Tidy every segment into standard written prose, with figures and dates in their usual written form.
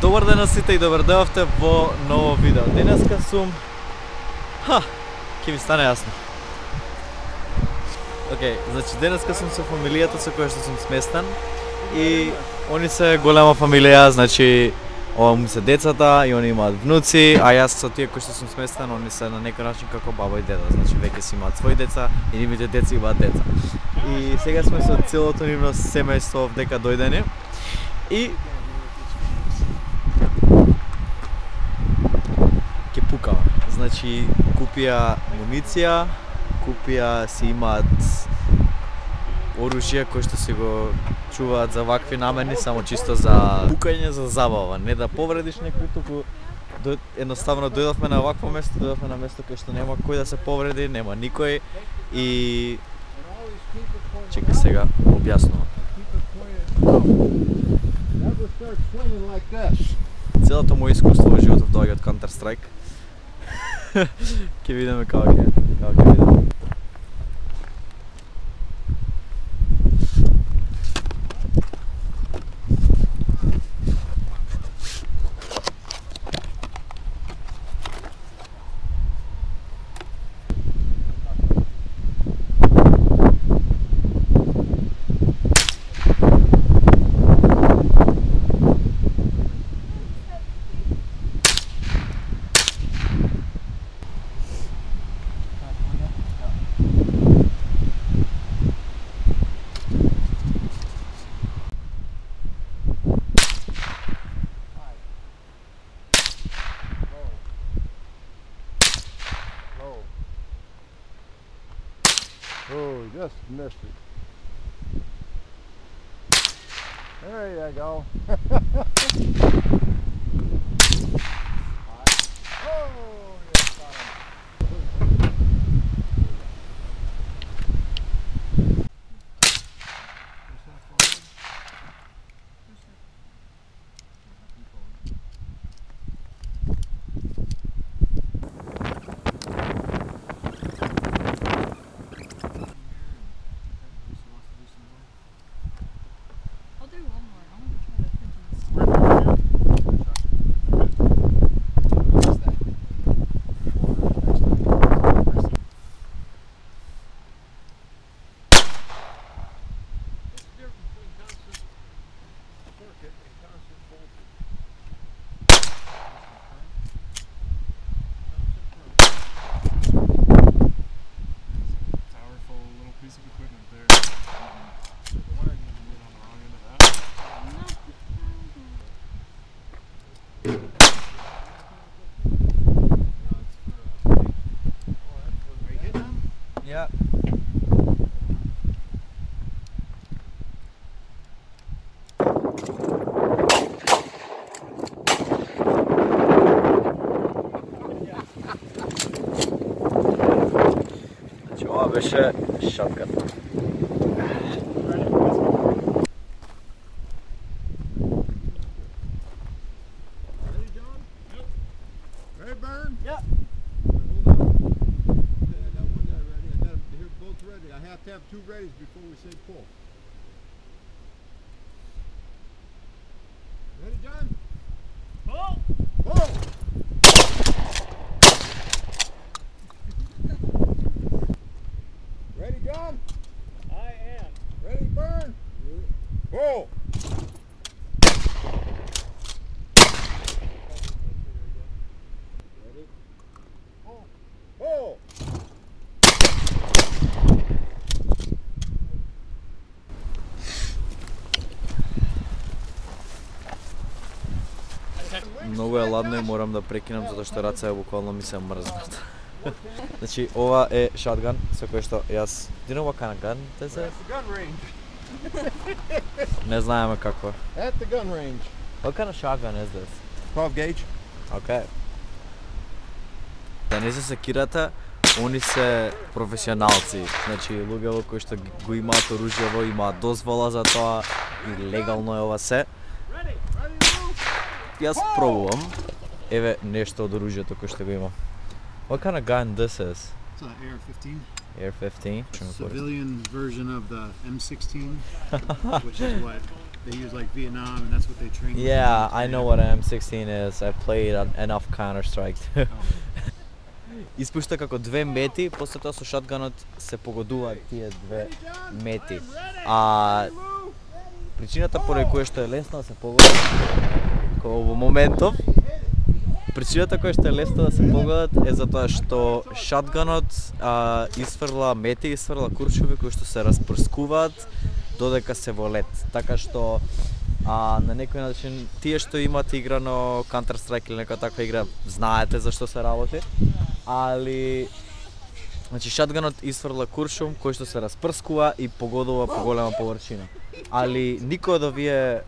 Добар ден на сите и добар дојавте во ново видео. Денеска сум... ќе ви стане јасно. Океј, значи денеска сум со фамилијата со која што сум сместен и они се голема фамилија, значи ова му се децата и они имаат внуци, а јас со тие кои што сум сместен, они се на некој начин како баба и деда, значи веќе си имаат своји деца и нивните деца имаат деца. И сега сме со целото нивно семејство овдека дојдени и ќе пукаме. Значи купија муниција, купија си имаат оружје кои што си го чуваат за вакви намени, само чисто за пукање, за забава, не да повредиш некој, туку едноставно дојдовме на вакво место, дојдовме на место кај што нема кој да се повреди, нема никој и чекај сега објаснувам. Целото моје искуство во животот доаѓа од Counter Strike. Ќе видиме како ќе видиме. Oh, just missed it. There you go. Ja. Значи ова беше шатката. I have to have two readies before we say pull. Ready, John? Pull! Pull! Ready, John? I am. Ready, burn? Pull! Ready? Pull! Pull! Многу е ладно и морам да прекинам затоа што раце буквално ми се мрзнат. Значи ова е shotgun со кој што јас do you know what kind of gun this is? At the gun range. Не знаеме какво. At the gun range. What kind of shotgun is this? 12 gauge. Okay. Да не се секирате, они се професионалци. Значи луѓе кои што го имаат оружјево, имаат дозвола за тоа и легално е ова се. Јас пробувам. Еве нешто од оружјето кој што го имам. What kind of gun this is? It's an AR-15, AR-15? civilian version of the M16, which is what they use like Vietnam, and that's what they train. with Yeah, in I know Japan. what an M16 is. I played enough Counter-Strike. Испушта како две мети, после тоа со шотганот се погодуваат тие две мети. А причината поради која што е лесно да се погодат во моментов, причината која што е лесно да се погодат е затоа што шотганот исфрла мети, исфрла куршуми кои што се распрскуваат додека се во лет. Така што на некој начин тие што имате играно Counter-Strike или нека таква игра знаете за што се работи. Али значи шотганот исфрла куршум кој што се распрскува и погодува по голема површина. Али никој од овие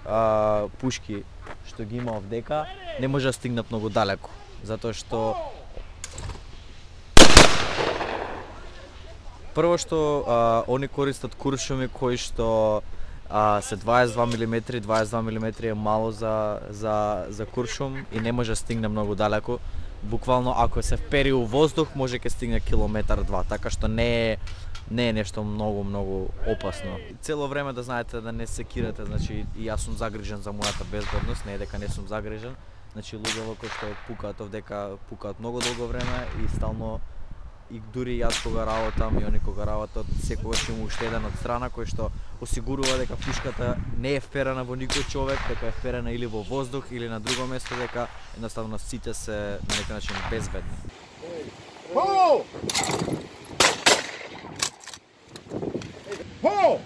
пушки што ги има овдека не може да стигнат многу далеко, затоа што прво што они користат куршуми кои што се 22 мм, 22 мм е мало за куршум и не може да стигне многу далеко. Буквално ако се впери у воздух може ќе стигне километар-два, така што не е нешто многу опасно. Цело време да знаете да не се секирате, значи и јас сум загрижен за мојата безбедност, не е дека не сум загрижен. Значи луѓето кои што пукаат овдека пукаат многу долго време и стално и дури јас кога работам и они кога работат секогаш има уште еден од страна кој што осигурува дека пушката не е вперена во никој човек, дека е вперена или во воздух или на друго место, дека едноставно сите се на некој начин безбедни. Pull! Pull!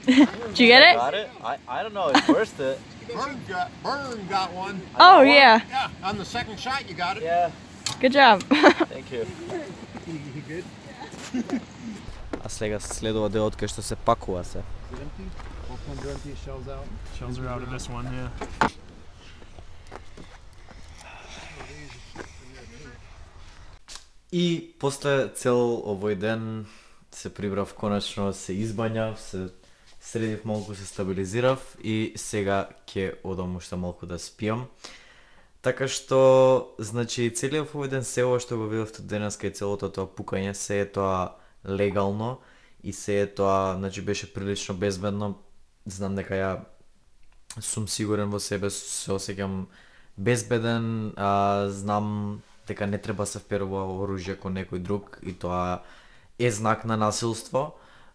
Did you get it? Got it? I don't know, it burst it. Burn got one. Oh, yeah. Yeah, on the second shot you got it. Yeah, Good job. thank you. You good? А сега следува деот кај што се пакува се. Is it empty? Both guns are empty. Shells out. Shells are out of this one, yeah. И после цел овој ден се прибрав конечно, се избањав, се средив малку, се стабилизирав и сега ќе одам уште малку да спијам. Така што, значи, целиот овој ден се ова што го видовте денеска и целото тоа пукање, се е тоа легално и се е тоа, значи, беше прилично безбедно. Знам дека ја сум сигурен во себе, се осеќам безбеден, знам дека не треба се вперува оружје кон некој друг и тоа е знак на насилство,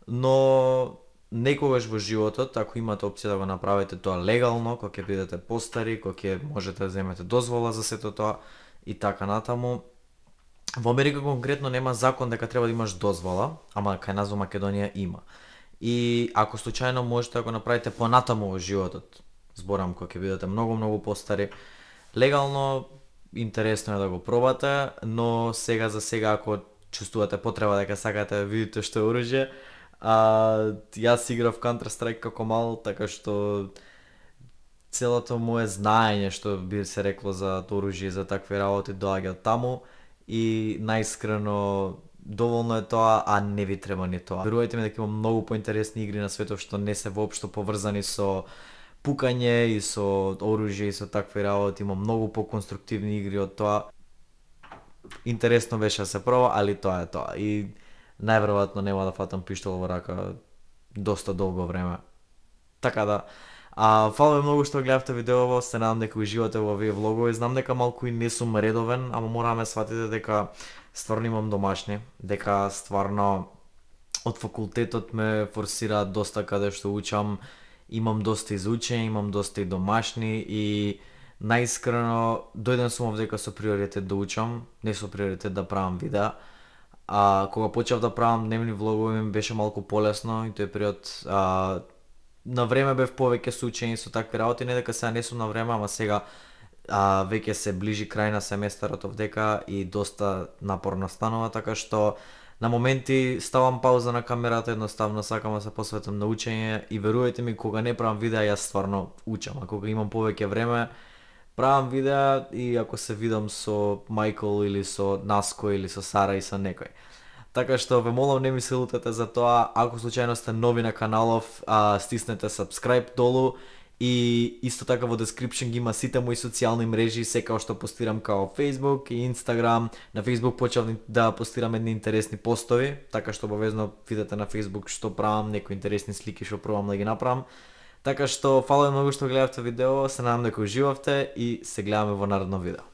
но некогаш во животот, ако имате опција да го направите тоа легално, кога ќе бидете постари, кога ќе можете да земете дозвола за сето тоа и така натаму. Во Америка конкретно нема закон дека треба да имаш дозвола, ама кај нас во Македонија има. И ако случајно можете да го направите понатаму во животот, зборам кога ќе бидете многу постари, легално интересно е да го пробате, но сега за сега ако чувствувате потреба дека сакате да видите што е оружје, јас играв Counter-Strike како мал, така што целото мое знаење што би се рекло за оружје и за такви работи доаѓа од таму и најискрено доволно е тоа, а не ви треба ни тоа. Верувајте ми дека има многу поинтересни игри на светот што не се воопшто поврзани со пукање и со оружје и со такви работи, има многу поконструктивни игри од тоа. Интересно беше да се проба, али тоа е тоа. И најверојатно нема да фатам пиштол во рака доста долго време. Така да, фала ви многу што гледавте видеово, се надам дека уживате во овие влогови. Знам дека малку и не сум редовен, ама мора да ме сватите дека стварно имам домашни, дека стварно од факултетот ме форсираат доста каде што учам, имам доста изучени, имам доста и домашни и најискрено дојден сум овдека со приоритет да учам, не со приоритет да правам видеа. Кога почнав да правам дневни влогови ми беше малку полесно и тој период на време бев повеќе со учени со такви работи, не дека сега не сум на време, ама сега веќе се ближи крај на семестарот овдека и доста напорно станува, така што На моменти ставам пауза на камерата, едноставно сакам да се посветам на учење и верувајте ми, кога не правам видеа, јас стварно учам, а кога имам повеќе време, правам видеа и ако се видам со Майкл или со Наско или со Сара и со некој. Така што ве молам не ми се лутате за тоа, ако случајно сте нови на каналов, стиснете subscribe долу и исто така во description ги има сите мои социјални мрежи, секако што постирам као Facebook и Instagram. На Facebook почнав да постирам едни интересни постови, така што обавезно видете на Facebook што правам, некои интересни слики што пробам да ги направам. Така што фала многу што гледавте видео, се надам дека уживавте и се гледаме во наредно видео.